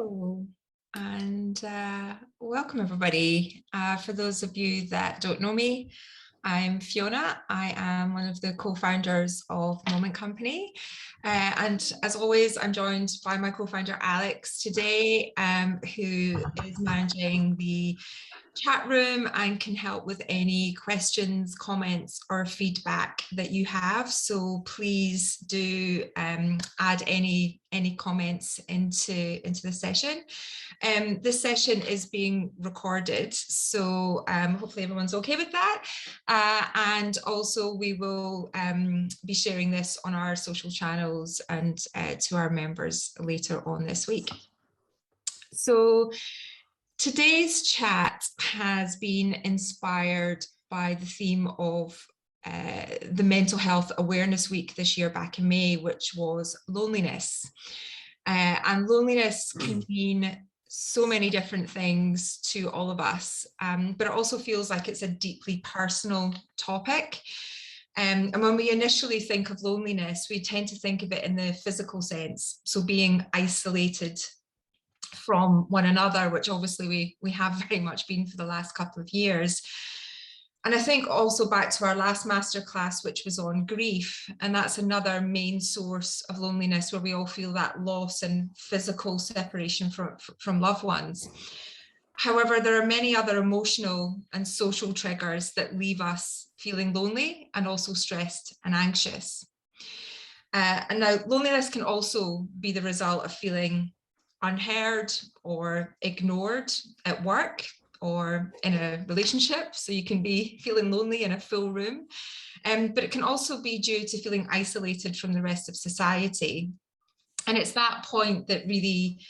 Hello, and welcome everybody. For those of you that don't know me, I'm Fiona. I am one of the co-founders of Moment Company. And as always, I'm joined by my co-founder Alex today, who is managing the chat room and can help with any questions, comments or feedback that you have. So please do add any comments into the session. This session is being recorded, so hopefully everyone's okay with that. And also we will be sharing this on our social channels and to our members later on this week. So today's chat has been inspired by the theme of the Mental Health Awareness Week this year back in May, which was loneliness. And loneliness can mean so many different things to all of us, but it also feels like it's a deeply personal topic. And when we initially think of loneliness, we tend to think of it in the physical sense, so being isolated from one another, which obviously we have very much been for the last couple of years. And I think also back to our last masterclass, which was on grief, and that's another main source of loneliness, where we all feel that loss and physical separation from loved ones. However, there are many other emotional and social triggers that leave us feeling lonely and also stressed and anxious. And now loneliness can also be the result of feeling unheard or ignored at work or in a relationship. So you can be feeling lonely in a full room, but it can also be due to feeling isolated from the rest of society. And it's that point that really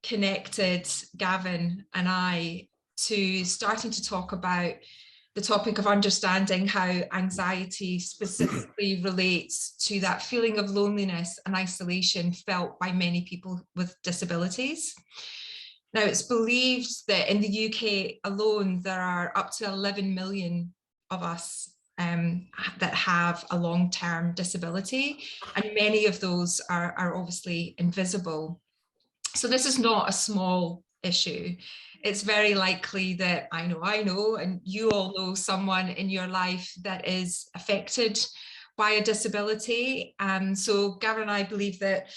connected Gavin and I to starting to talk about the topic of understanding how anxiety specifically relates to that feeling of loneliness and isolation felt by many people with disabilities. Now, it's believed that in the UK alone, there are up to 11 million of us that have a long-term disability, and many of those are obviously invisible. So this is not a small issue. It's very likely that I know, and you all know someone in your life that is affected by a disability. So Gavin and I believe that,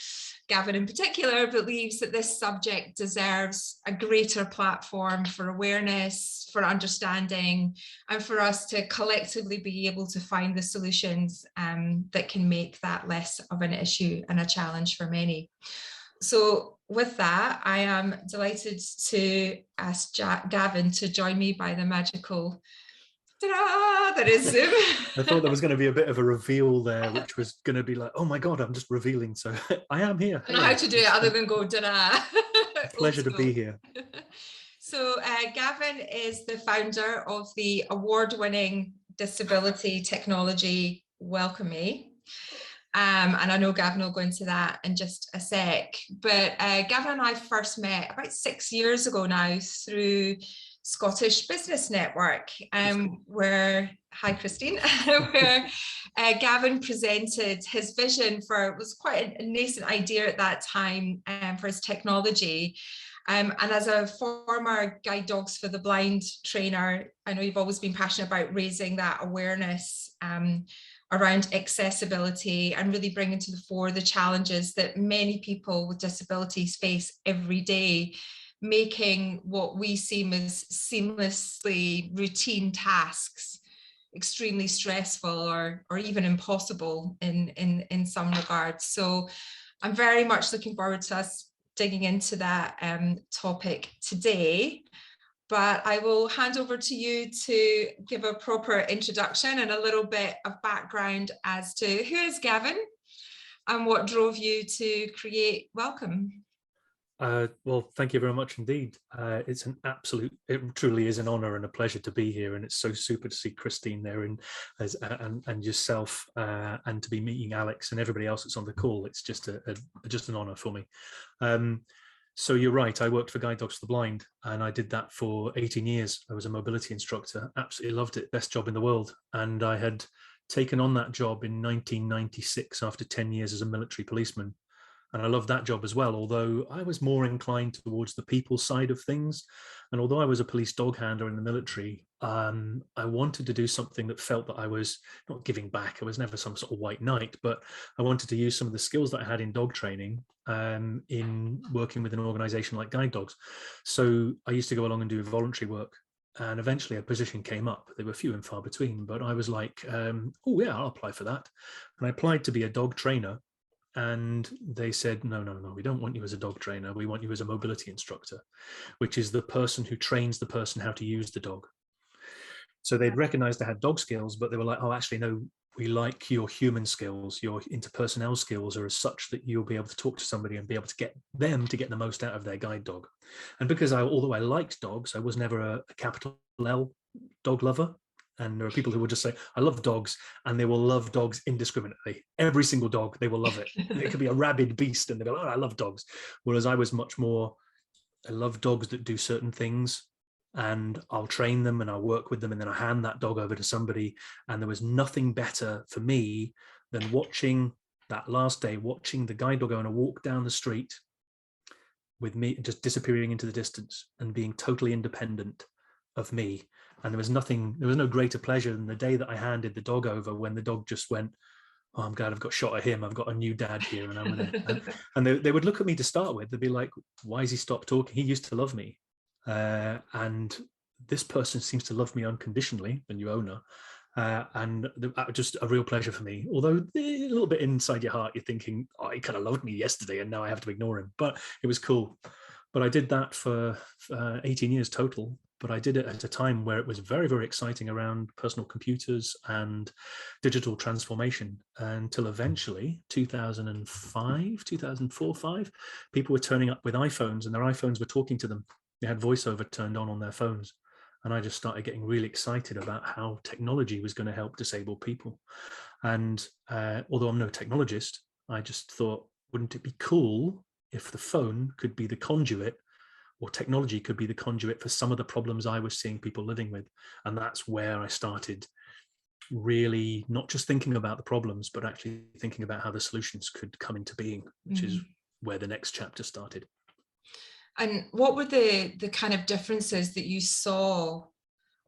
Gavin in particular believes that this subject deserves a greater platform for awareness, for understanding, and for us to collectively be able to find the solutions that can make that less of an issue and a challenge for many. So with that, I am delighted to ask Gavin to join me by the magical that is Zoom. I thought there was going to be a bit of a reveal there, which was going to be like, oh my God, I'm just revealing. So I am here. I don't know how to do it other than go ta-da. Pleasure to be here. So Gavin is the founder of the award-winning disability technology Welcome.Me. And I know Gavin will go into that in just a sec, but Gavin and I first met about 6 years ago now through Scottish Business Network, where, hi Christine, where Gavin presented his vision for, it was quite a nascent idea at that time for his technology. And as a former Guide Dogs for the Blind trainer, I know you've always been passionate about raising that awareness around accessibility and really bringing to the fore the challenges that many people with disabilities face every day, making what we seem as seamlessly routine tasks extremely stressful or even impossible in some regards. So I'm very much looking forward to us digging into that topic today. But I will hand over to you to give a proper introduction and a little bit of background as to who is Gavin and what drove you to create Welcome. Well, thank you very much indeed. It's it truly is an honor and a pleasure to be here. And it's so super to see Christine there and yourself and to be meeting Alex and everybody else that's on the call. It's just just an honor for me. So you're right, I worked for Guide Dogs for the Blind and I did that for 18 years. I was a mobility instructor, absolutely loved it, best job in the world. And I had taken on that job in 1996 after 10 years as a military policeman. And I loved that job as well, although I was more inclined towards the people side of things. And although I was a police dog handler in the military, I wanted to do something that felt that I was not giving back. I was never some sort of white knight, but I wanted to use some of the skills that I had in dog training in working with an organization like Guide Dogs. So I used to go along and do voluntary work. And eventually a position came up. They were few and far between, but I was like, oh yeah, I'll apply for that. And I applied to be a dog trainer. And they said, no, we don't want you as a dog trainer. We want you as a mobility instructor, which is the person who trains the person how to use the dog. So they'd recognized I had dog skills, but they were like, oh, actually, no, we like your human skills. Your interpersonal skills are as such that you'll be able to talk to somebody and be able to get them to get the most out of their guide dog. And because although I liked dogs, I was never a capital L dog lover. And there are people who will just say, I love dogs, and they will love dogs indiscriminately. Every single dog, they will love it. It could be a rabid beast, and they'll be like, oh, I love dogs. Whereas I was much more, I love dogs that do certain things, and I'll train them and I'll work with them, and then I hand that dog over to somebody. And there was nothing better for me than watching that last day, watching the guide dog go on a walk down the street with me, just disappearing into the distance and being totally independent of me. And there was no greater pleasure than the day that I handed the dog over, when the dog just went, oh, I'm glad I've got shot at him. I've got a new dad here. And I'm gonna, and they would look at me to start with. They'd be like, why has he stopped talking? He used to love me. And this person seems to love me unconditionally, the new owner. And just a real pleasure for me. Although a little bit inside your heart, you're thinking, oh, he kind of loved me yesterday and now I have to ignore him. But it was cool. But I did that for 18 years total. But I did it at a time where it was very, very exciting around personal computers and digital transformation, until eventually 2005, 2004, 5, people were turning up with iPhones, and their iPhones were talking to them. They had voiceover turned on their phones. And I just started getting really excited about how technology was going to help disabled people. And although I'm no technologist, I just thought, wouldn't it be cool if the phone could be the conduit, or technology could be the conduit for some of the problems I was seeing people living with? And that's where I started really not just thinking about the problems, but actually thinking about how the solutions could come into being, which is where the next chapter started. And what were the kind of differences that you saw,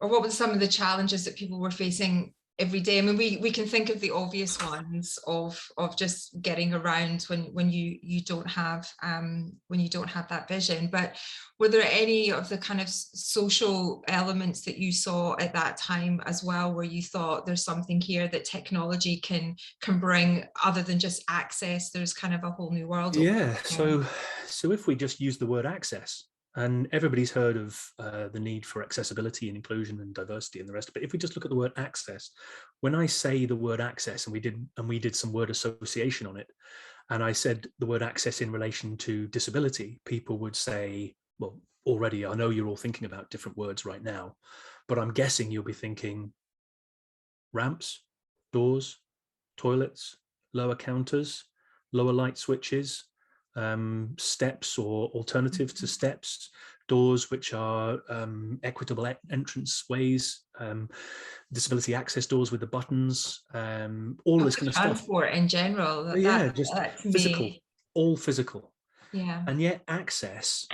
or what were some of the challenges that people were facing every day? I mean, we can think of the obvious ones of just getting around when you don't have that vision, but were there any of the kind of social elements that you saw at that time as well, where you thought there's something here that technology can bring, other than just access? There's kind of a whole new world. Yeah. So if we just use the word access, and everybody's heard of the need for accessibility and inclusion and diversity and the rest of it. If we just look at the word access, when I say the word access, and we did some word association on it, and I said the word access in relation to disability, people would say, well, already I know you're all thinking about different words right now, but I'm guessing you'll be thinking ramps, doors, toilets, lower counters, lower light switches, steps or alternatives to steps, doors which are equitable entrance ways, disability access doors with the buttons, all of this kind of stuff. Transport in general. Just physical, all physical. Yeah. And yet access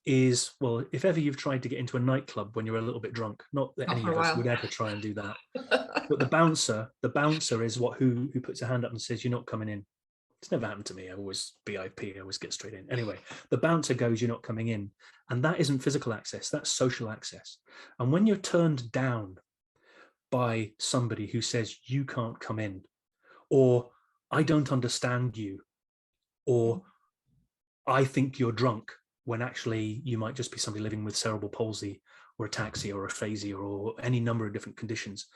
is, well, if ever you've tried to get into a nightclub when you're a little bit drunk, not that any of us would ever try and do that, but the bouncer is who puts a hand up and says, you're not coming in. It's never happened to me. I always BIP, I always get straight in. Anyway, the bouncer goes, you're not coming in. And that isn't physical access, that's social access. And when you're turned down by somebody who says you can't come in, or I don't understand you, or I think you're drunk, when actually you might just be somebody living with cerebral palsy or ataxia or aphasia or any number of different conditions.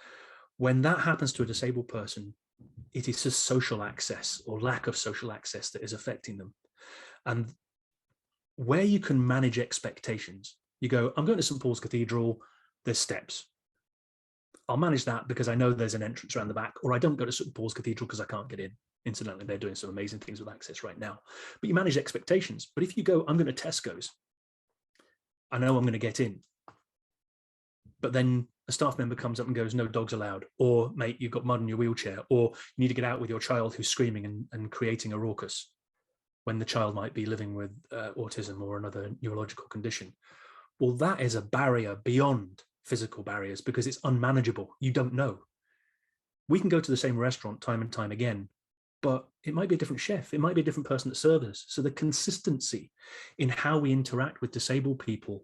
When that happens to a disabled person, it is just social access or lack of social access that is affecting them. And where you can manage expectations, you go, I'm going to St. Paul's Cathedral, there's steps. I'll manage that because I know there's an entrance around the back, or I don't go to St. Paul's Cathedral because I can't get in. Incidentally, they're doing some amazing things with access right now. But you manage expectations. But if you go, I'm going to Tesco's, I know I'm going to get in. But then a staff member comes up and goes, no dogs allowed, or mate, you've got mud in your wheelchair, or you need to get out with your child who's screaming and creating a raucous. when the child might be living with autism or another neurological condition. Well, that is a barrier beyond physical barriers because it's unmanageable. You don't know. We can go to the same restaurant time and time again, but it might be a different chef. It might be a different person that serves us. So the consistency in how we interact with disabled people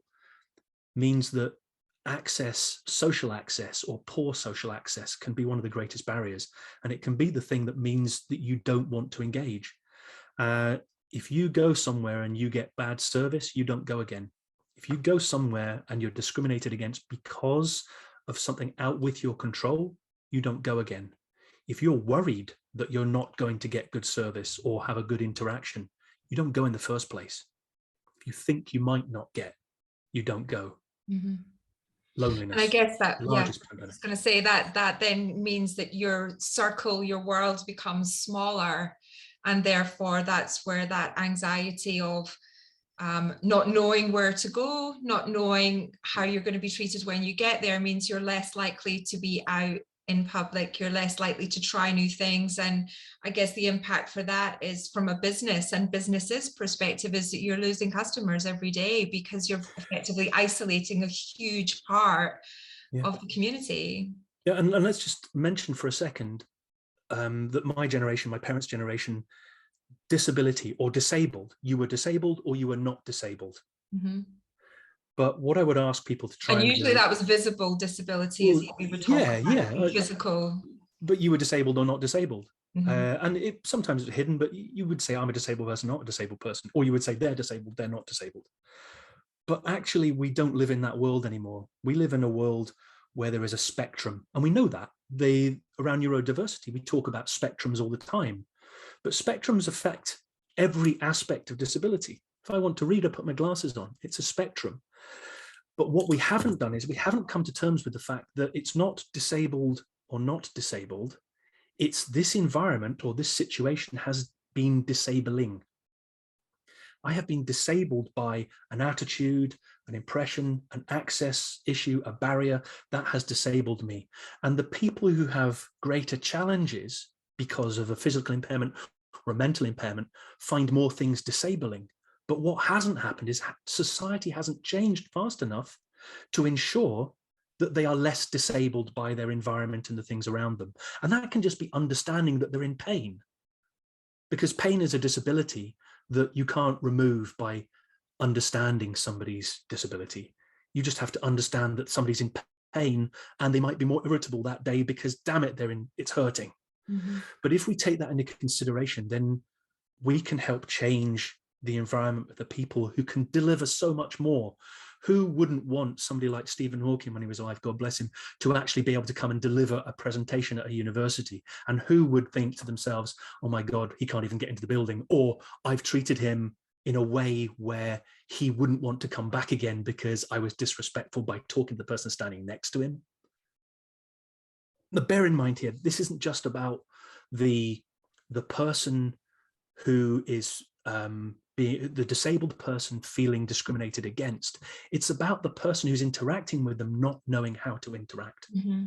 means that access, social access or poor social access can be one of the greatest barriers. And it can be the thing that means that you don't want to engage. If you go somewhere and you get bad service, you don't go again. If you go somewhere and you're discriminated against because of something out with your control, you don't go again. If you're worried that you're not going to get good service or have a good interaction, you don't go in the first place. If you think you might not get, you don't go. Mm-hmm. Loneliness. And I guess that, yeah, I was going to say that then means that your circle, your world becomes smaller. And therefore, that's where that anxiety of not knowing where to go, not knowing how you're going to be treated when you get there means you're less likely to be out in public, you're less likely to try new things. And I guess the impact for that is from a business and businesses perspective is that you're losing customers every day because you're effectively isolating a huge part of the community. Yeah, and let's just mention for a second that my generation, my parents' generation, disability or disabled, you were disabled or you were not disabled. Mm-hmm. But what I would ask people to try and usually that was visible disability, as we would talk about, physical. But you were disabled or not disabled. Mm-hmm. And it sometimes it's hidden, but you would say, I'm a disabled person, not a disabled person. Or you would say they're disabled, they're not disabled. But actually, we don't live in that world anymore. We live in a world where there is a spectrum. And we know that. Around neurodiversity, we talk about spectrums all the time. But spectrums affect every aspect of disability. If I want to read, I put my glasses on. It's a spectrum. But what we haven't done is we haven't come to terms with the fact that it's not disabled or not disabled. It's this environment or this situation has been disabling. I have been disabled by an attitude, an impression, an access issue, a barrier that has disabled me. And the people who have greater challenges because of a physical impairment or a mental impairment find more things disabling. But what hasn't happened is society hasn't changed fast enough to ensure that they are less disabled by their environment and the things around them. And that can just be understanding that they're in pain. Because pain is a disability that you can't remove by understanding somebody's disability. You just have to understand that somebody's in pain and they might be more irritable that day because, damn it, it's hurting. Mm-hmm. But if we take that into consideration, then we can help change the environment with the people who can deliver so much more. Who wouldn't want somebody like Stephen Hawking, when he was alive, God bless him, to actually be able to come and deliver a presentation at a university? And who would think to themselves, oh my God, he can't even get into the building, or I've treated him in a way where he wouldn't want to come back again because I was disrespectful by talking to the person standing next to him. But bear in mind here, this isn't just about the person who is being the disabled person feeling discriminated against. It's about the person who's interacting with them not knowing how to interact. Mm-hmm.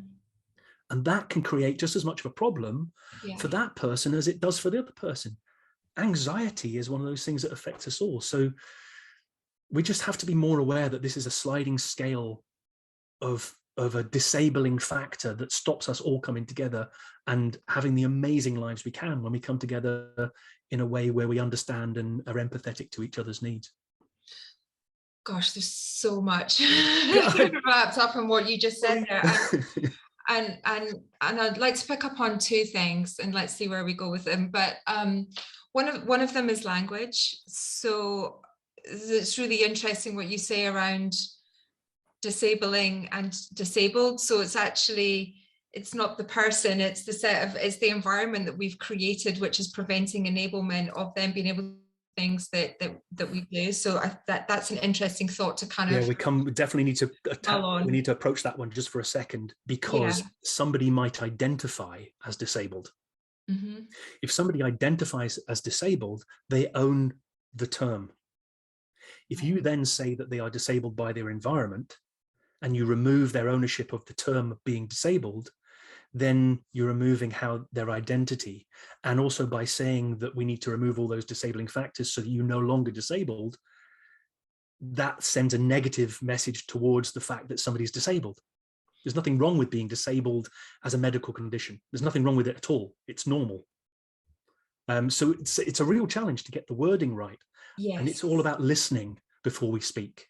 And that can create just as much of a problem for that person as it does for the other person. Anxiety is one of those things that affects us all. So we just have to be more aware that this is a sliding scale of a disabling factor that stops us all coming together and having the amazing lives we can when we come together in a way where we understand and are empathetic to each other's needs. Gosh, there's so much wrapped up in what you just said there. And I'd like to pick up on two things and let's see where we go with them. But one of them is language. So it's really interesting what you say around disabling and disabled. So it's not the person, it's the environment that we've created, which is preventing enablement of them being able to do things that we do. So that's an interesting thought to kind of. We definitely need to approach that one just for a second, because somebody might identify as disabled. Mm-hmm. If somebody identifies as disabled, they own the term. If you then say that they are disabled by their environment, and you remove their ownership of the term being disabled, then you're removing how their identity. And also by saying that we need to remove all those disabling factors so that you're no longer disabled, that sends a negative message towards the fact that somebody's disabled. There's nothing wrong with being disabled as a medical condition. There's nothing wrong with it at all. It's normal. So it's a real challenge to get the wording right. Yes. And it's all about listening before we speak.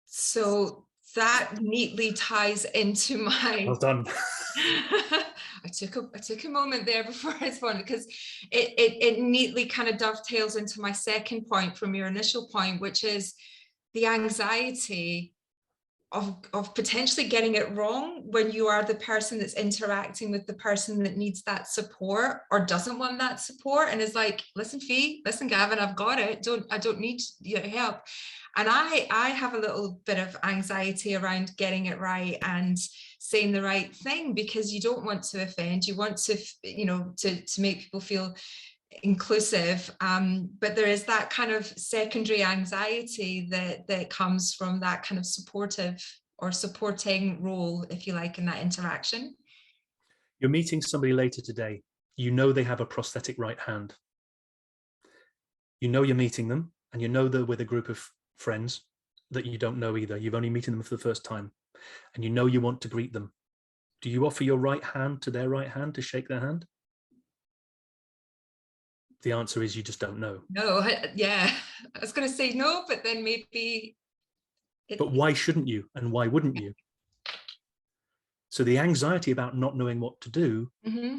So that neatly ties into my... Well done. I took a moment there before I responded, because it neatly kind of dovetails into my second point from your initial point, which is the anxiety of potentially getting it wrong when you are the person that's interacting with the person that needs that support or doesn't want that support, and is like, listen, Fee, listen, Gavin, I've got it. I don't need your help. And I have a little bit of anxiety around getting it right and saying the right thing, because you don't want to offend. You want to, to make people feel inclusive, but there is that kind of secondary anxiety that comes from that kind of supportive or supporting role, if you like, in that interaction. You're meeting somebody later today. You know they have a prosthetic right hand. You know you're meeting them, and you know they're with a group of friends that you don't know either. You've only meeting them for the first time, and you know you want to greet them. Do you offer your right hand to their right hand to shake their hand? The answer is you just don't know. No, yeah, I was going to say no, but then maybe. But why shouldn't you? And why wouldn't you? So the anxiety about not knowing what to do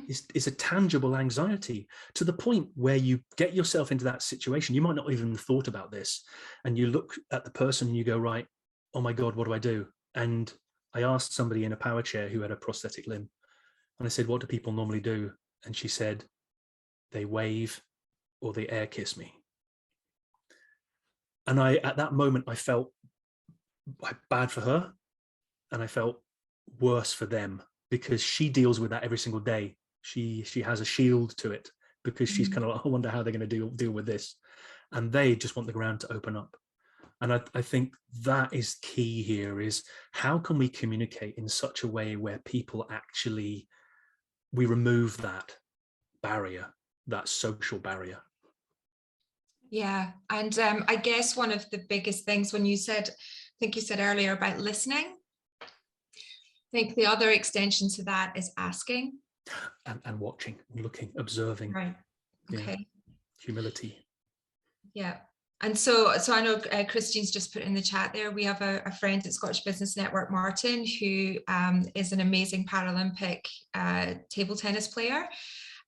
is a tangible anxiety, to the point where you get yourself into that situation. You might not even have thought about this, and you look at the person and you go, right, oh my God, what do I do? And I asked somebody in a power chair who had a prosthetic limb, and I said, what do people normally do? And she said, they wave or they air kiss me. And at that moment, I felt bad for her, and I felt worse for them, because she deals with that every single day. She has a shield to it, because she's kind of like, I wonder how they're going to deal with this. And they just want the ground to open up. And I think that is key here, is how can we communicate in such a way where people actually, we remove that barrier, that social barrier. Yeah, and I guess one of the biggest things when you said, I think you said earlier about listening, I think the other extension to that is asking. And watching, looking, observing. Right, okay. Yeah. Humility. Yeah, and so I know Christine's just put in the chat there, we have a friend at Scottish Business Network, Martin, who is an amazing Paralympic table tennis player.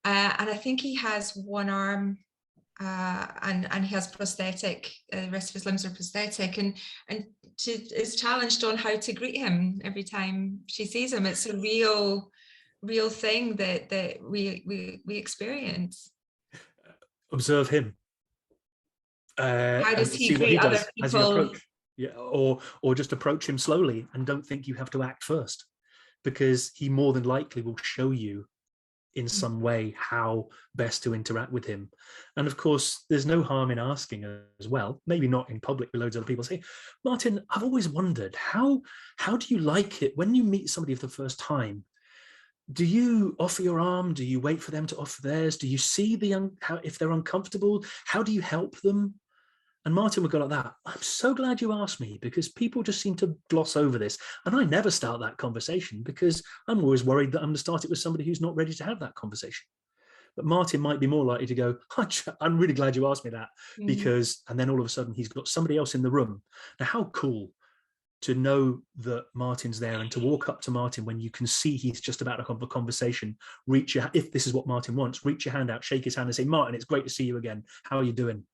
And I think he has one arm and he has prosthetic, the rest of his limbs are prosthetic, and she is challenged on how to greet him every time she sees him. It's a real thing that we experience. Observe him. How does he see what greet other does as you people? approach. Yeah, or just approach him slowly and don't think you have to act first, because he more than likely will show you in some way how best to interact with him. And of course, there's no harm in asking as well, maybe not in public with loads of other people. Say, Martin, I've always wondered, how do you like it when you meet somebody for the first time? Do you offer your arm? Do you wait for them to offer theirs? Do you see if they're uncomfortable? How do you help them? And Martin would go like that. I'm so glad you asked me, because people just seem to gloss over this. And I never start that conversation, because I'm always worried that I'm going to start it with somebody who's not ready to have that conversation. But Martin might be more likely to go, I'm really glad you asked me that, because, and then all of a sudden he's got somebody else in the room. Now, how cool to know that Martin's there, and to walk up to Martin when you can see he's just about to have a conversation, if this is what Martin wants, reach your hand out, shake his hand and say, Martin, it's great to see you again. How are you doing?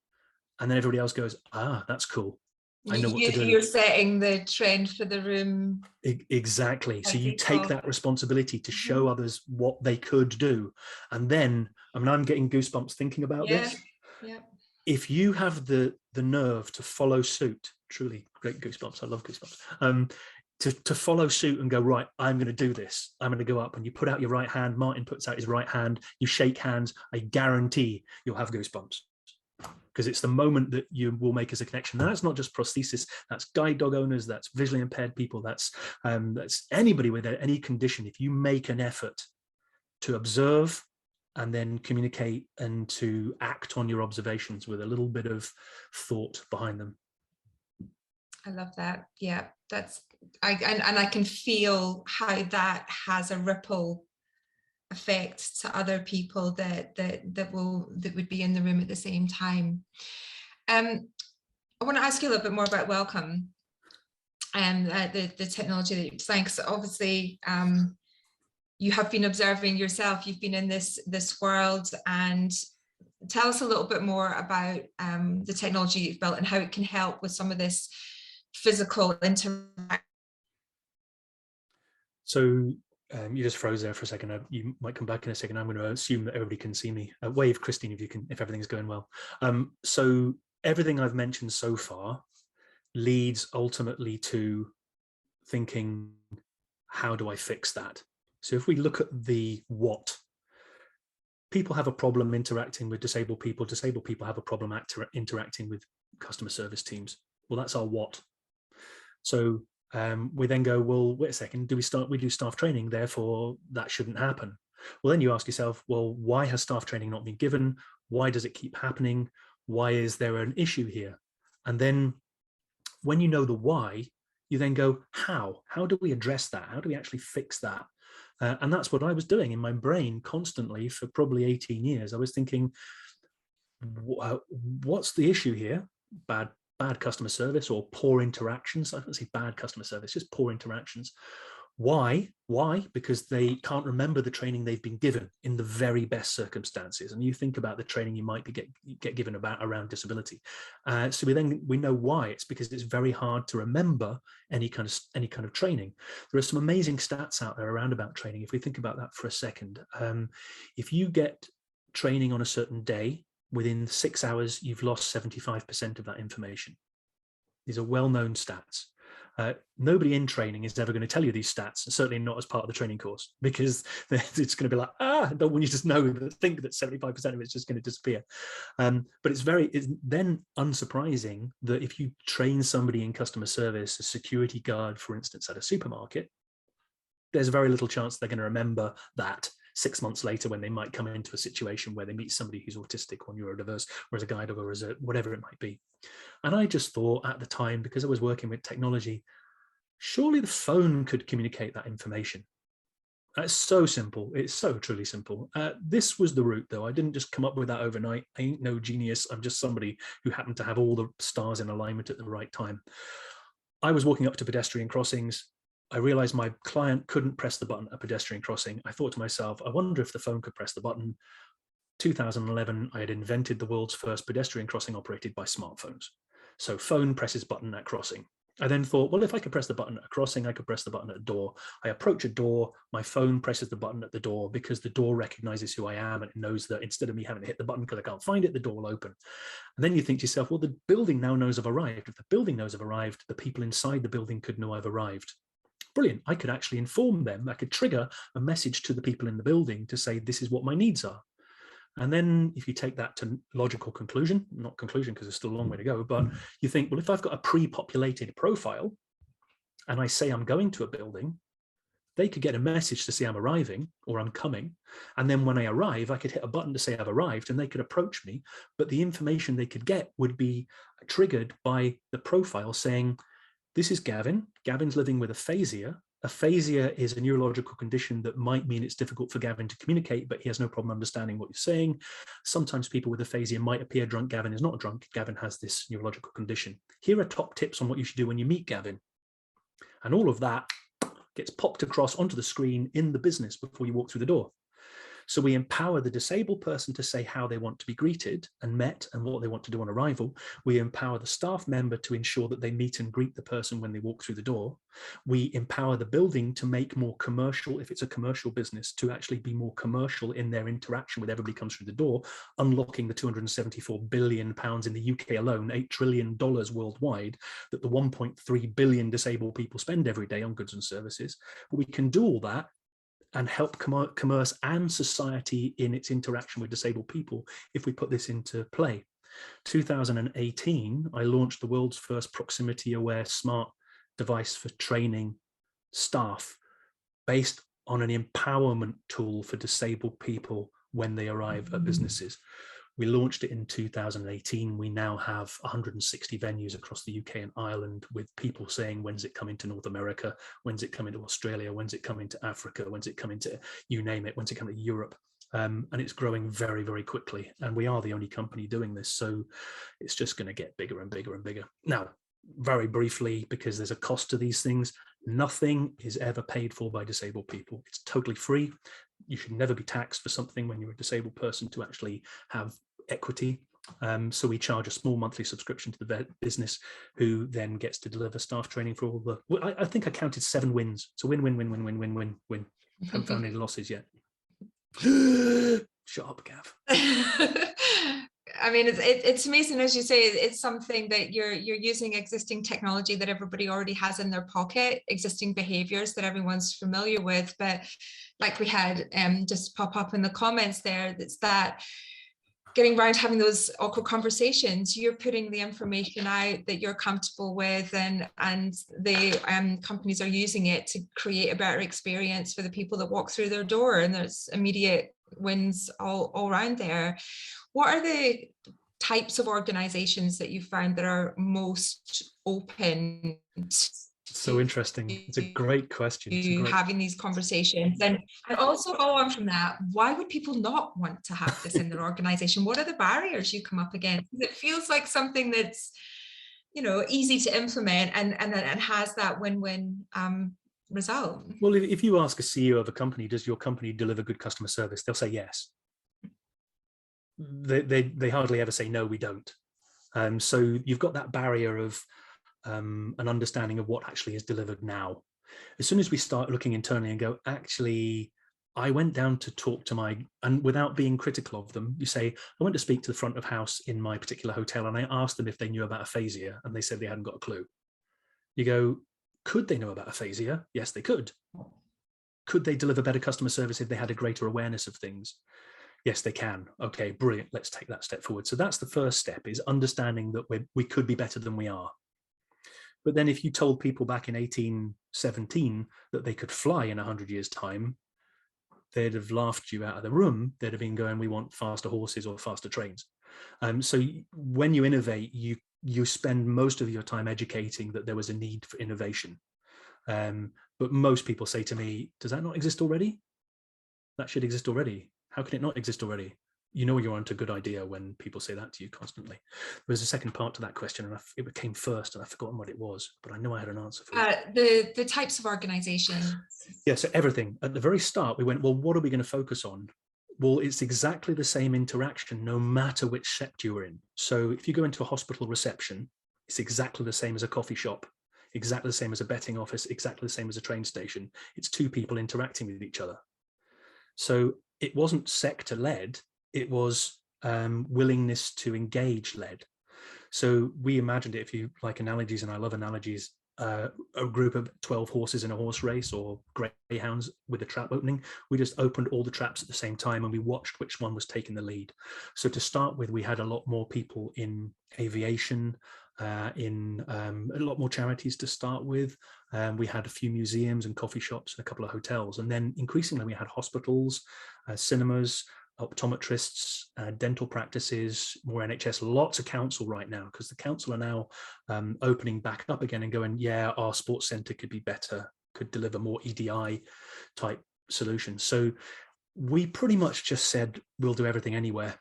And then everybody else goes, that's cool. I know what to do. You're setting the trend for the room. Exactly. So you take that responsibility to show others what they could do. And then, I'm getting goosebumps thinking about this. Yeah. If you have the nerve to follow suit, truly great goosebumps. I love goosebumps. To follow suit and go, right, I'm going to do this. I'm going to go up, and you put out your right hand. Martin puts out his right hand. You shake hands. I guarantee you'll have goosebumps. because it's the moment that you will make as a connection. And that's not just prosthesis, that's guide dog owners, that's visually impaired people, that's anybody with any condition. If you make an effort to observe and then communicate and to act on your observations with a little bit of thought behind them. I love that. Yeah, and I can feel how that has a ripple effect to other people that would be in the room at the same time. I want to ask you a little bit more about Welcome and the technology that you've designed, because obviously you have been observing yourself, you've been in this world, and tell us a little bit more about the technology you've built and how it can help with some of this physical interaction. So you just froze there for a second. You might come back in a second. I'm going to assume that everybody can see me. Wave, Christine, if everything's going well. So everything I've mentioned so far leads ultimately to thinking, how do I fix that? So if we look at the what, people have a problem interacting with disabled people have a problem interacting with customer service teams. Well, that's our what. So we then go, well, wait a second, we do staff training, therefore that shouldn't happen. Well, then you ask yourself, well, why has staff training not been given? Why does it keep happening? Why is there an issue here? And then when you know the why, you then go, how do we address that? How do we actually fix that? And that's what I was doing in my brain constantly for probably 18 years. I was thinking, what's the issue here? Bad customer service or poor interactions. I don't say bad customer service, just poor interactions. Why? Because they can't remember the training they've been given in the very best circumstances. And you think about the training you might get given around disability. So we know why. It's because it's very hard to remember any kind of training. There are some amazing stats out there around about training. If we think about that for a second, if you get training on a certain day, within 6 hours, you've lost 75% of that information. These are well-known stats. Nobody in training is ever going to tell you these stats, certainly not as part of the training course, because it's going to be like, I don't want you to think that 75% of it's just going to disappear. But it's then unsurprising that if you train somebody in customer service, a security guard, for instance, at a supermarket, there's very little chance they're going to remember that 6 months later when they might come into a situation where they meet somebody who's autistic or neurodiverse or as a guide or as a whatever it might be. And I just thought at the time, because I was working with technology, surely the phone could communicate that information. It's so simple. It's so truly simple. This was the route, though. I didn't just come up with that overnight. I ain't no genius. I'm just somebody who happened to have all the stars in alignment at the right time. I was walking up to pedestrian crossings. I realized my client couldn't press the button at a pedestrian crossing. I thought to myself, I wonder if the phone could press the button. 2011, I had invented the world's first pedestrian crossing operated by smartphones. So phone presses button at crossing. I then thought, well, if I could press the button at a crossing, I could press the button at a door. I approach a door, my phone presses the button at the door because the door recognizes who I am and it knows that instead of me having to hit the button because I can't find it, the door will open. And then you think to yourself, well, the building now knows I've arrived. If the building knows I've arrived, the people inside the building could know I've arrived. Brilliant. I could actually inform them. I could trigger a message to the people in the building to say, this is what my needs are. And then if you take that to logical conclusion, not conclusion because there's still a long way to go, but you think, well, if I've got a pre-populated profile and I say I'm going to a building, they could get a message to say I'm arriving or I'm coming. And then when I arrive, I could hit a button to say I've arrived and they could approach me. But the information they could get would be triggered by the profile saying, this is Gavin. Gavin's living with aphasia. Aphasia is a neurological condition that might mean it's difficult for Gavin to communicate, but he has no problem understanding what you're saying. Sometimes people with aphasia might appear drunk. Gavin is not drunk. Gavin has this neurological condition. Here are top tips on what you should do when you meet Gavin. And all of that gets popped across onto the screen in the business before you walk through the door. So we empower the disabled person to say how they want to be greeted and met and what they want to do on arrival. We empower the staff member to ensure that they meet and greet the person when they walk through the door. We empower the building to make more commercial, if it's a commercial business, to actually be more commercial in their interaction with everybody comes through the door, unlocking the £274 billion in the UK alone, $8 trillion worldwide, that the 1.3 billion disabled people spend every day on goods and services. But we can do all that and help commerce and society in its interaction with disabled people if we put this into play. 2018, I launched the world's first proximity-aware smart device for training staff based on an empowerment tool for disabled people when they arrive at businesses. We launched it in 2018. We now have 160 venues across the UK and Ireland, with people saying, when's it coming to North America? When's it coming to Australia? When's it coming to Africa? When's it coming to, you name it, when's it coming to Europe? And it's growing very, very quickly. And we are the only company doing this. So it's just going to get bigger and bigger and bigger. Now, very briefly, because there's a cost to these things, nothing is ever paid for by disabled people. It's totally free. You should never be taxed for something when you're a disabled person to actually have equity. So we charge a small monthly subscription to the business, who then gets to deliver staff training for all the, I think I counted 7 wins. So win, win, win, win, win, win, win, win. Haven't found any losses yet. Shut up, Gav. I mean, it's amazing, as you say. It's something that you're using existing technology that everybody already has in their pocket, existing behaviors that everyone's familiar with. But like we had just pop up in the comments there, that's that getting around having those awkward conversations. You're putting the information out that you're comfortable with, and the companies are using it to create a better experience for the people that walk through their door, and there's immediate wins all around there. What are the types of organizations that you found that are most open? So interesting. It's a great question. Having these conversations, and also follow on from that, why would people not want to have this in their organization? What are the barriers you come up against? It feels like something that's, you know, easy to implement and has that win-win result. Well, if you ask a CEO of a company, does your company deliver good customer service? They'll say yes. They hardly ever say no, we don't. So you've got that barrier of an understanding of what actually is delivered now. As soon as we start looking internally and go, actually, I went down to talk to and without being critical of them, you say, I went to speak to the front of house in my particular hotel, and I asked them if they knew about aphasia, and they said they hadn't got a clue. You go, could they know about aphasia? Yes, they could. Could they deliver better customer service if they had a greater awareness of things? Yes, they can. Okay, brilliant. Let's take that step forward. So that's the first step, is understanding that we could be better than we are. But then if you told people back in 1817 that they could fly in 100 years' time, they'd have laughed you out of the room. They'd have been going, we want faster horses or faster trains. So when you innovate, you spend most of your time educating that there was a need for innovation. But most people say to me, does that not exist already? That should exist already. How can it not exist already? You know you're onto a good idea when people say that to you constantly. There's a second part to that question, and it came first, and I've forgotten what it was, but I know I had an answer for it. The types of organizations. Yeah, so everything. At the very start, we went, well, what are we going to focus on? Well, it's exactly the same interaction, no matter which sector you're in. So if you go into a hospital reception, it's exactly the same as a coffee shop, exactly the same as a betting office, exactly the same as a train station. It's 2 people interacting with each other. So it wasn't sector-led. It was willingness to engage led. So we imagined it, if you like analogies, and I love analogies, a group of 12 horses in a horse race, or greyhounds with a trap opening. We just opened all the traps at the same time, and we watched which one was taking the lead. So to start with, we had a lot more people in aviation, in a lot more charities to start with. We had a few museums and coffee shops and a couple of hotels. And then increasingly we had hospitals, cinemas, optometrists, dental practices, more NHS, lots of council right now, because the council are now opening back up again and going, yeah, our sports centre could be better, could deliver more EDI type solutions. So we pretty much just said, we'll do everything anywhere,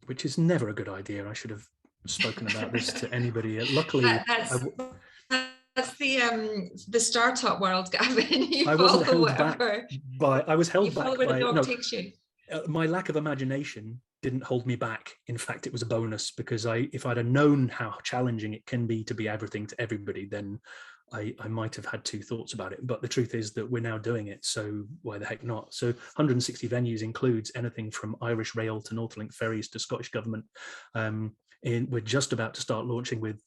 which is never a good idea. I should have spoken about this to anybody. Luckily, that's the startup world, Gavin. I wasn't held back by. I was held back by. No, takes you. My lack of imagination didn't hold me back. In fact, it was a bonus, because if I'd have known how challenging it can be to be everything to everybody, then I might have had 2 thoughts about it. But the truth is that we're now doing it, so why the heck not? So 160 venues includes anything from Irish Rail to Northlink ferries to Scottish Government. We're just about to start launching with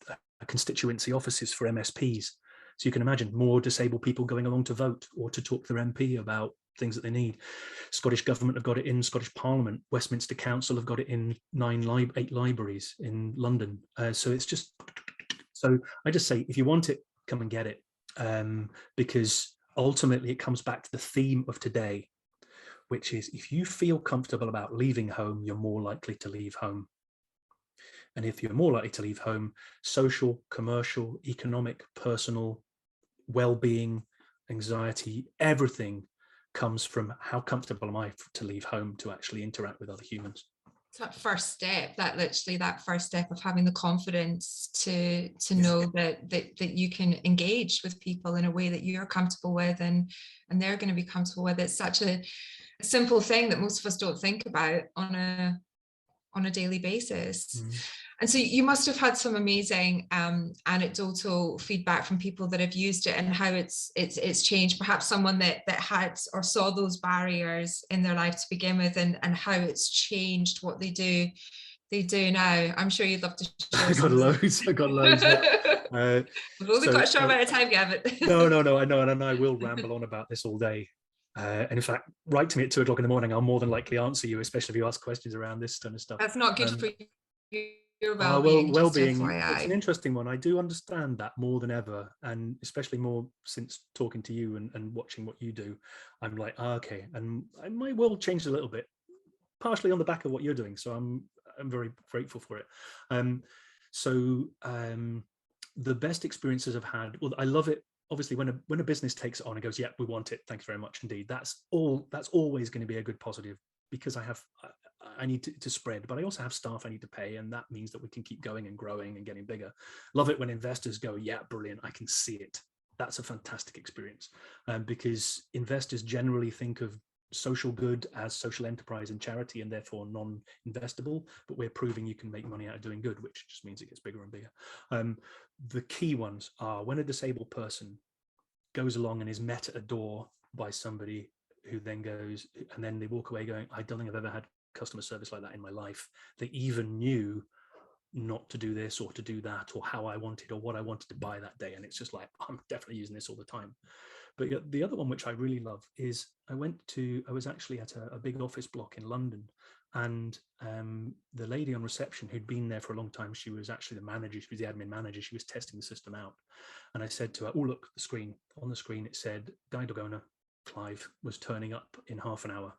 constituency offices for MSPs. So you can imagine more disabled people going along to vote or to talk to their MP about things that they need. Scottish Government have got it in, Scottish Parliament, Westminster Council have got it in 8 libraries in London. So it's just, so I just say, if you want it, come and get it. Because ultimately it comes back to the theme of today, which is, if you feel comfortable about leaving home, you're more likely to leave home. And if you're more likely to leave home, social, commercial, economic, personal, well-being, anxiety, everything comes from how comfortable am I to leave home to actually interact with other humans. That first step, that literally that first step of having the confidence to know that you can engage with people in a way that you're comfortable with, and they're going to be comfortable with. It's such a simple thing that most of us don't think about on a daily basis. And so you must have had some amazing anecdotal feedback from people that have used it and how it's changed, perhaps someone that had or saw those barriers in their life to begin with, and how it's changed what they do now. I'm sure you'd love to share. I got loads. We've only got a short amount of time, Gavin. No, I know, and I will ramble on about this all day. And in fact, write to me at 2 o'clock in the morning. I'll more than likely answer you, especially if you ask questions around this kind of stuff. That's not good for you. Well-being. It's an interesting one. I do understand that more than ever, and especially more since talking to you and watching what you do. I'm like, okay, and my world changed a little bit, partially on the back of what you're doing. So I'm very grateful for it. The best experiences I've had. Well, I love it. Obviously, when a business takes it on and goes, yeah, we want it, thanks very much indeed. That's always going to be a good positive, because I need to spread, but I also have staff I need to pay, and that means that we can keep going and growing and getting bigger. Love it when investors go, yeah, brilliant, I can see it. That's a fantastic experience, because investors generally think of social good as social enterprise and charity, and therefore non-investable, but we're proving you can make money out of doing good, which just means it gets bigger and bigger. The key ones are when a disabled person goes along and is met at a door by somebody who then goes, and then they walk away going, I don't think I've ever had customer service like that in my life. They even knew not to do this or to do that, or how I wanted or what I wanted to buy that day. And it's just like, I'm definitely using this all the time. But the other one, which I really love, is I was actually at a big office block in London, and the lady on reception who'd been there for a long time, she was actually the manager, she was the admin manager, she was testing the system out. And I said to her, oh, look, on the screen, it said guide dog owner Clive was turning up in half an hour.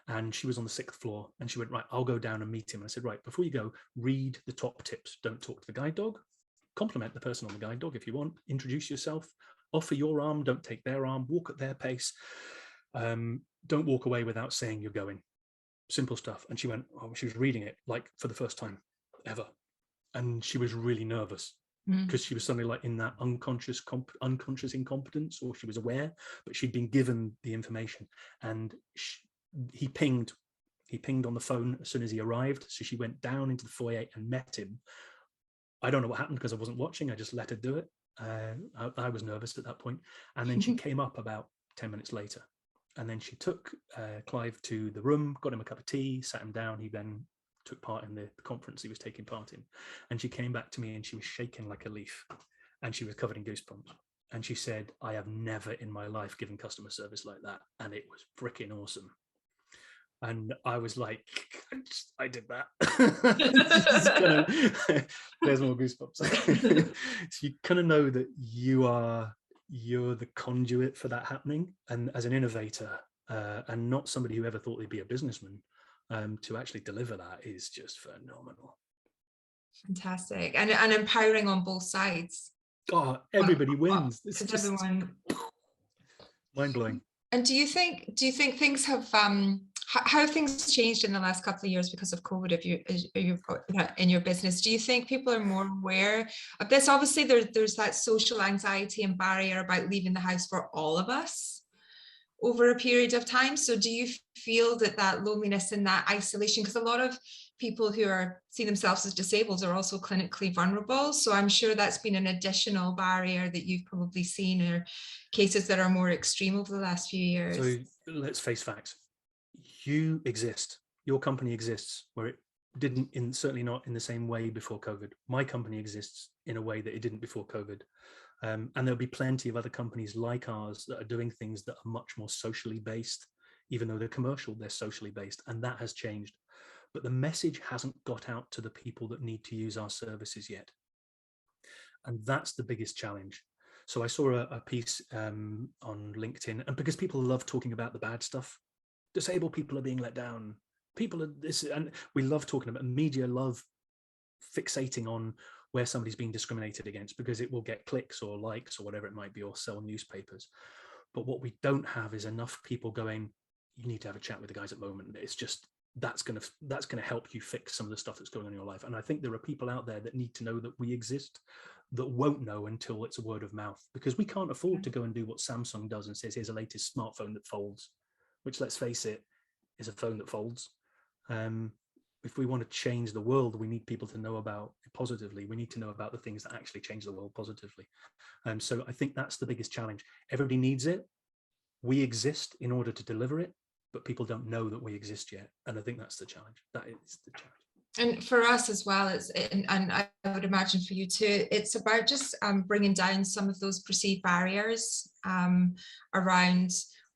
And she was on the 6th floor, and she went, right, I'll go down and meet him. And I said, right, before you go, read the top tips. Don't talk to the guide dog. Compliment the person on the guide dog if you want. Introduce yourself. Offer your arm. Don't take their arm. Walk at their pace. Don't walk away without saying you're going. Simple stuff. And she went, oh, she was reading it like for the first time ever. And she was really nervous, because she was suddenly like in that unconscious incompetence, or she was aware, but she'd been given the information. And he pinged on the phone as soon as he arrived. So she went down into the foyer and met him. I don't know what happened, because I wasn't watching. I just let her do it. I was nervous at that point. And then she came up about 10 minutes later. And then she took Clive to the room, got him a cup of tea, sat him down. He then took part in the conference he was taking part in. And she came back to me and she was shaking like a leaf, and she was covered in goosebumps. And she said, I have never in my life given customer service like that. And it was freaking awesome. And I was like, I did that. There's more goosebumps. So you kind of know that you're the conduit for that happening. And as an innovator, and not somebody who ever thought they'd be a businessman, to actually deliver that is just phenomenal. Fantastic. And empowering on both sides. Oh, everybody wins. It's just everyone. Mind-blowing. And do you think things have how have things changed in the last couple of years because of COVID? If you've got in your business, do you think people are more aware of this? Obviously, there's that social anxiety and barrier about leaving the house for all of us over a period of time. So do you feel that loneliness and that isolation, because a lot of people who see themselves as disabled are also clinically vulnerable. So I'm sure that's been an additional barrier that you've probably seen, or cases that are more extreme over the last few years. So let's face facts. You exist. Your company exists where it didn't, certainly not in the same way before COVID. My company exists in a way that it didn't before COVID. And there'll be plenty of other companies like ours that are doing things that are much more socially based. Even though they're commercial, they're socially based, and that has changed. But the message hasn't got out to the people that need to use our services yet. And that's the biggest challenge. So I saw a piece on LinkedIn, and because people love talking about the bad stuff, disabled people are being let down, people are this, and we love talking about, media love fixating on where somebody's being discriminated against because it will get clicks or likes or whatever it might be, or sell newspapers. But what we don't have is enough people going, you need to have a chat with the guys at Moment. It's just, that's going to help you fix some of the stuff that's going on in your life. And I think there are people out there that need to know that we exist, that won't know until it's a word of mouth, because we can't afford to go and do what Samsung does and says, here's a latest smartphone that folds, which, let's face it, is a phone that folds. If we want to change the world, we need people to know about it positively. We need to know about the things that actually change the world positively. So I think that's the biggest challenge. Everybody needs it. We exist in order to deliver it, but people don't know that we exist yet. And I think that's the challenge. That is the challenge. And for us as well, and I would imagine for you too, it's about just bringing down some of those perceived barriers around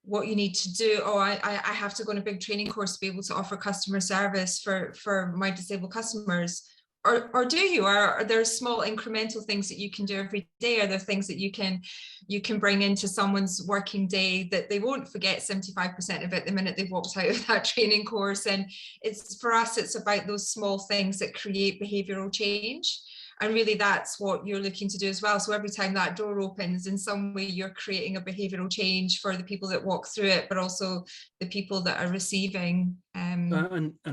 what you need to do. Oh, I have to go on a big training course to be able to offer customer service for my disabled customers. Or do you? Or are there small incremental things that you can do every day? Are there things that you can bring into someone's working day that they won't forget 75% of it the minute they've walked out of that training course? And it's, for us, it's about those small things that create behavioural change. And really that's what you're looking to do as well. So every time that door opens, in some way you're creating a behavioural change for the people that walk through it, but also the people that are receiving. And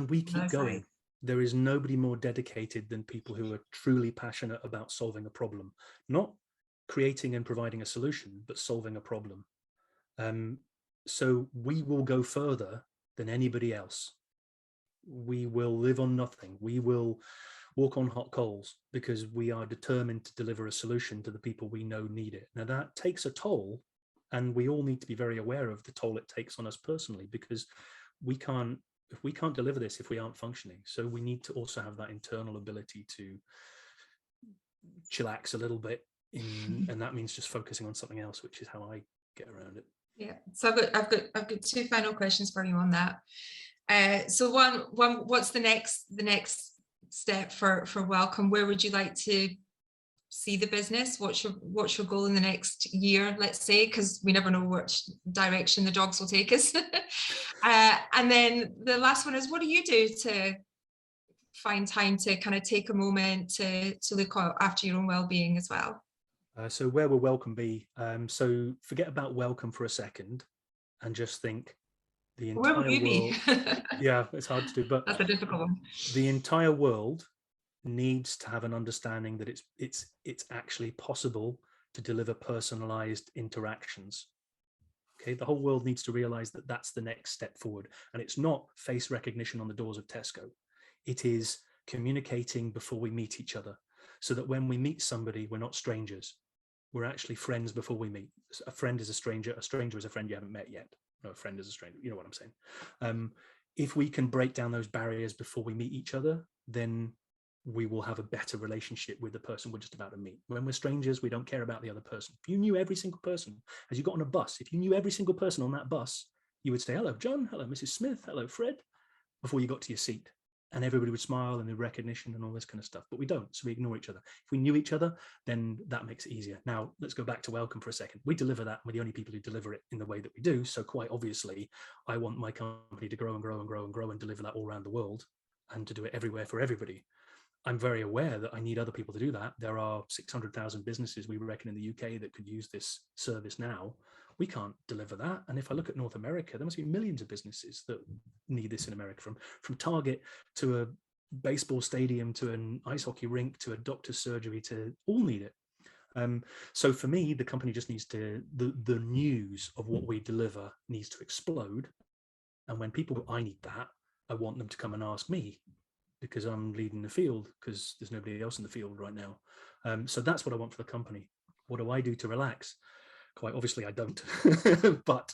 we keep going. There is nobody more dedicated than people who are truly passionate about solving a problem, not creating and providing a solution, but solving a problem. So we will go further than anybody else. We will live on nothing. We will walk on hot coals because we are determined to deliver a solution to the people we know need it. Now that takes a toll, and we all need to be very aware of the toll it takes on us personally, because we can't deliver this if we aren't functioning. So we need to also have that internal ability to chillax a little bit, and that means just focusing on something else, which is how I get around it. Yeah. So I've got two final questions for you on that. So one, what's the next step for Welcome? Where would you like to see the business? What's your goal in the next year, let's say, because we never know which direction the dogs will take us. And then the last one is, what do you do to find time to kind of take a moment to look after your own well-being as well? So where will Welcome be? So forget about Welcome for a second and just think the entire Where will you world. Be? Yeah, it's hard to do, but that's a difficult one. The entire world needs to have an understanding that it's actually possible to deliver personalized interactions. Okay, the whole world needs to realize that that's the next step forward, and it's not face recognition on the doors of Tesco. It is communicating before we meet each other, so that when we meet somebody, we're not strangers. We're actually friends before we meet. A friend is a stranger is a friend you haven't met yet. No, a friend is a stranger. You know what I'm saying? If we can break down those barriers before we meet each other, then we will have a better relationship with the person we're just about to meet. When we're strangers, we don't care about the other person. If you knew every single person, as you got on a bus, if you knew every single person on that bus, you would say, hello, John, hello, Mrs. Smith, hello, Fred, before you got to your seat. And everybody would smile and the recognition and all this kind of stuff, but we don't, so we ignore each other. If we knew each other, then that makes it easier. Now, let's go back to Welcome for a second. We deliver that, we're the only people who deliver it in the way that we do, so quite obviously, I want my company to grow and grow and grow and grow and deliver that all around the world and to do it everywhere for everybody. I'm very aware that I need other people to do that. There are 600,000 businesses, we reckon, in the UK that could use this service now. We can't deliver that. And if I look at North America, there must be millions of businesses that need this in America, from Target to a baseball stadium to an ice hockey rink to a doctor's surgery, to all need it. So for me, the company just needs to, the news of what we deliver needs to explode. And when people go, I need that, I want them to come and ask me, because I'm leading the field, because there's nobody else in the field right now. So that's what I want for the company. What do I do to relax? Quite obviously I don't, but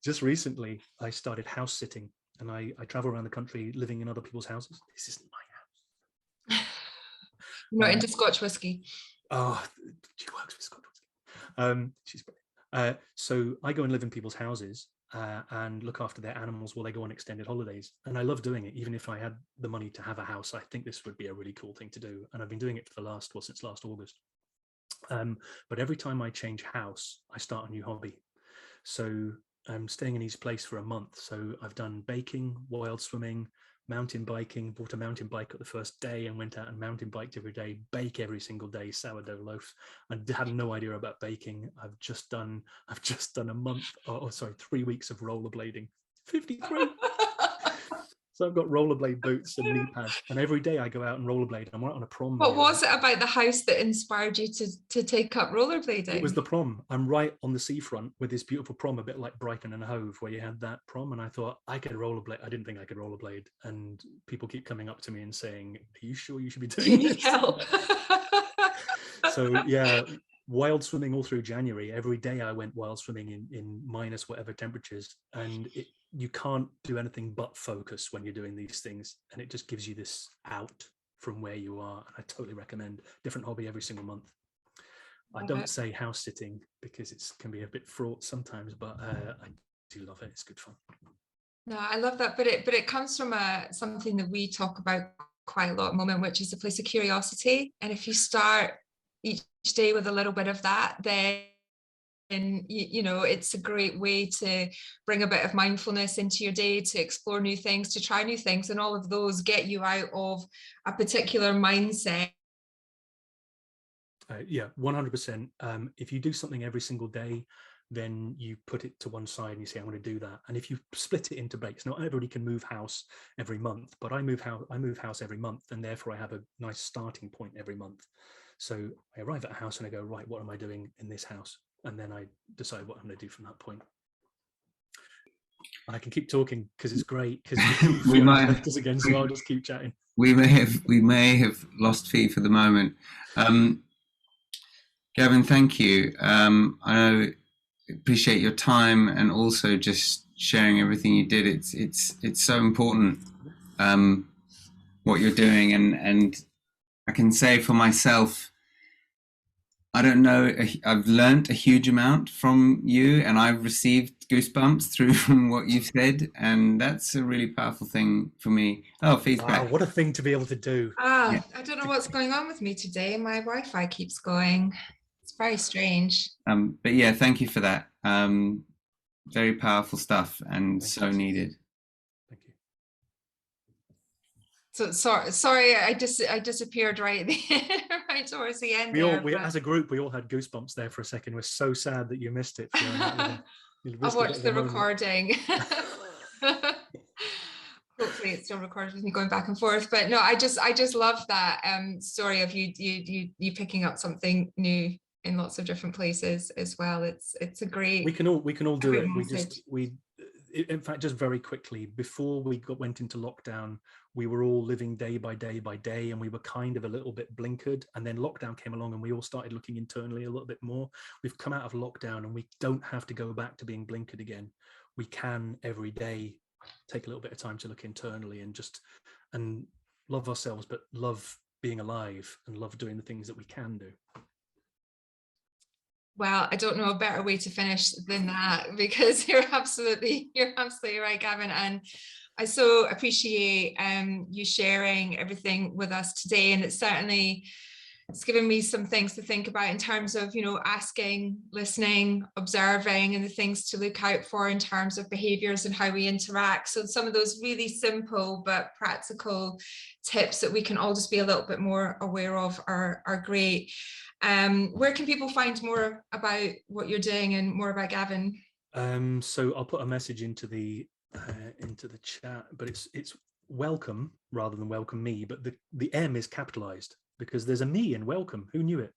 just recently I started house sitting, and I travel around the country living in other people's houses. This isn't my house. Not into Scotch whiskey. Oh, she works with Scotch whiskey. She's brilliant. So I go and live in people's houses and look after their animals while they go on extended holidays. And I love doing it. Even if I had the money to have a house, I think this would be a really cool thing to do. And I've been doing it for since last August. But every time I change house, I start a new hobby. So I'm staying in each place for a month. So I've done baking, wild swimming, mountain biking, bought a mountain bike at the first day and went out and mountain biked every day, bake every single day, sourdough loaf. I had no idea about baking. I've just done a month, 3 weeks of rollerblading. 53. So I've got rollerblade boots and knee pads, and every day I go out and rollerblade. I'm out on a prom. What was it about the house that inspired you to take up rollerblading? It was the prom. I'm right on the seafront with this beautiful prom, a bit like Brighton and Hove, where you had that prom. And I thought I could rollerblade. I didn't think I could rollerblade. And people keep coming up to me and saying, "Are you sure you should be doing this?" Help. So yeah, wild swimming all through January. Every day I went wild swimming in minus whatever temperatures, and you can't do anything but focus when you're doing these things, and it just gives you this out from where you are. And I totally recommend different hobby every single month. I don't say house sitting because it can be a bit fraught sometimes, but I do love it. It's good fun. No, I love that, but it comes from something that we talk about quite a lot at the moment, which is a place of curiosity. And if you start each day with a little bit of that, then it's a great way to bring a bit of mindfulness into your day, to explore new things, to try new things, and all of those get you out of a particular mindset. Yeah, 100%. If you do something every single day, then you put it to one side and you say, I'm going to do that. And if you split it into breaks, not everybody can move house every month, but I move house every month, and therefore I have a nice starting point every month. So I arrive at a house and I go, right, what am I doing in this house? And then I decide what I'm going to do from that point. And I can keep talking because it's great, because we might have us again, so I'll just keep chatting. We may have lost Fee for the moment. Gavin, thank you. I appreciate your time and also just sharing everything you did. It's so important what you're doing, and I can say for myself, I don't know, I've learned a huge amount from you, and I've received goosebumps through what you've said, and that's a really powerful thing for me. Oh, feedback. Wow, what a thing to be able to do. Yeah. I don't know what's going on with me today. My Wi-Fi keeps going. It's very strange. But yeah, thank you for that. Very powerful stuff, and so needed. Thank you. So sorry, I disappeared right towards the end. As a group, we all had goosebumps there for a second. We're so sad that you missed it. I'll watch the recording. Hopefully it's still recorded with me going back and forth. But no, I just love that story of you picking up something new in lots of different places as well. It's a great. We can all do it. Message. In fact, just very quickly, before we went into lockdown, we were all living day by day by day, and we were kind of a little bit blinkered. And then lockdown came along and we all started looking internally a little bit more. We've come out of lockdown and we don't have to go back to being blinkered again. We can every day take a little bit of time to look internally and love ourselves, but love being alive and love doing the things that we can do. Well, I don't know a better way to finish than that, because you're absolutely right, Gavin. And I so appreciate you sharing everything with us today. And it's given me some things to think about in terms of, asking, listening, observing, and the things to look out for in terms of behaviors and how we interact. So some of those really simple but practical tips that we can all just be a little bit more aware of are great. Where can people find more about what you're doing and more about Gavin? So I'll put a message into the chat, but it's welcome rather than welcome me, but the M is capitalized because there's a me in welcome. Who knew it?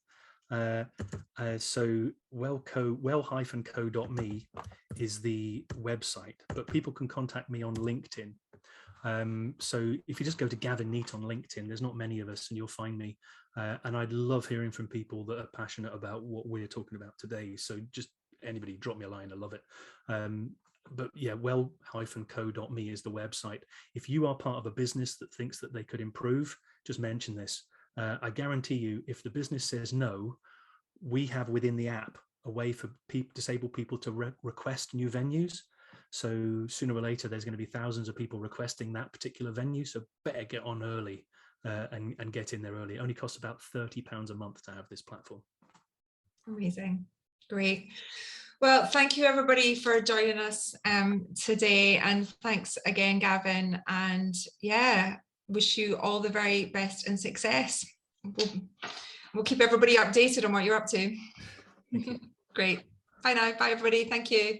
So well-co.me is the website, but people can contact me on LinkedIn. So if you just go to Gavin Neate on LinkedIn, there's not many of us, and you'll find me. And I'd love hearing from people that are passionate about what we're talking about today. So just anybody, drop me a line. I love it. But yeah, well-co.me is the website. If you are part of a business that thinks that they could improve, just mention this. I guarantee you, if the business says no, we have within the app a way for disabled people to request new venues. So sooner or later, there's going to be thousands of people requesting that particular venue. So better get on early and get in there early. It only costs about £30 a month to have this platform. Amazing. Great. Well, thank you everybody for joining us today, and thanks again, Gavin, and yeah, wish you all the very best and success. We'll keep everybody updated on what you're up to. Great. Bye now. Bye everybody. Thank you.